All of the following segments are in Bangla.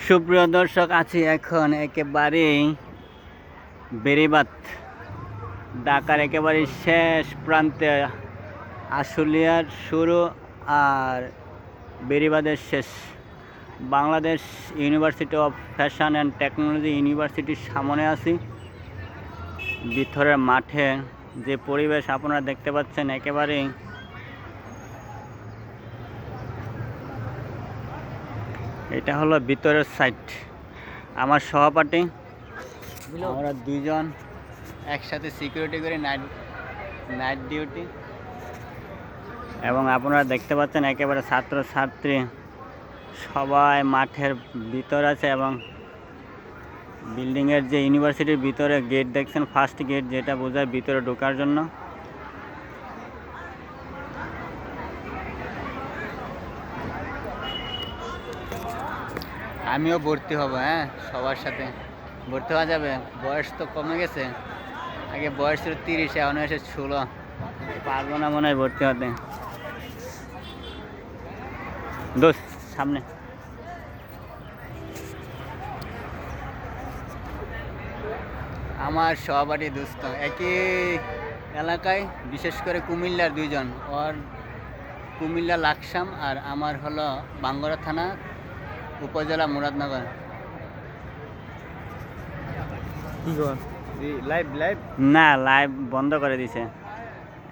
সুপ্রিয় দর্শক, আছি এখন একেবারেই বেড়িবাঁধ, ঢাকার একেবারে শেষ প্রান্তে। আশুলিয়ার শুরু আর বেড়িবাঁধের শেষ। Bangladesh university of fashion and technology ইউনিভার্সিটির সামনে আছি। ভিতরের মাঠে যে পরিবেশ আপনারা দেখতে পাচ্ছেন, একেবারেই এটা হলো ভিতরের সাইড। আমার সহপাঠী, আমরা দুইজন একসাথে সিকিউরিটি করি, নাইট ডিউটি। এবং আপনারা দেখতে পাচ্ছেন একেবারে ছাত্রছাত্রী সবাই মাঠের ভিতর আছে। এবং বিল্ডিংয়ের যে ইউনিভার্সিটির ভিতরে গেট দেখছেন, ফার্স্ট গেট, যেটা বোঝায় ভিতরে ঢোকার জন্য। আমিও ভর্তি হব, হ্যাঁ, সবার সাথে ভর্তি হওয়া যাবে। বয়স তো কমে গেছে, আগে বয়স ছিল 30, এখন এসে 16। পারবো না মনে হয় ভর্তি হতে। দোস্ত সামনে। আমার সহপাঠী দোস্ত, একই এলাকায়, বিশেষ করে কুমিল্লার দুইজন। ওর কুমিল্লা লাকসাম, আর আমার হলো বাঙ্গরা থানা, উপজেলা মুরাদনগর। না, লাইভ বন্ধ করে দিছে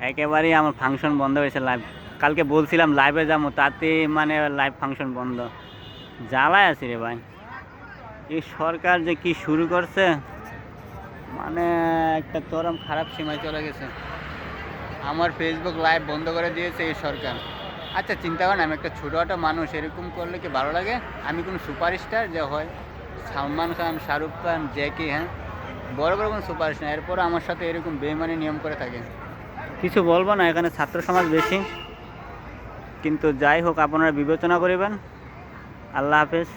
একেবারেই। আমার ফাংশন বন্ধ হয়েছে, লাইভ। কালকে বলছিলাম লাইভে যাবো, তাতে মানে লাইভ ফাংশন বন্ধ। জ্বালায় আছি রে ভাই, এই সরকার যে কি শুরু করছে, মানে একটা চরম খারাপ সীমায় চলে গেছে। আমার ফেসবুক লাইভ বন্ধ করে দিয়েছে এই সরকার। আচ্ছা, চিন্তা করেন, আমি একটা ছোটোখাটো মানুষ, এরকম করলে কি ভালো লাগে? আমি কোনো সুপারস্টার যে হয় সালমান খান, শাহরুখ খান, জ্যাকি, হ্যাঁ, বড় বড় কোনো সুপারস্টার, এরপর আমার সাথে এরকম বেইমানি নিয়ম করে থাকে। কিছু বলবো না, এখানে ছাত্র সমাজ বেশি। কিন্তু যাই হোক, আপনারা বিবেচনা করিবেন। আল্লাহ হাফেজ।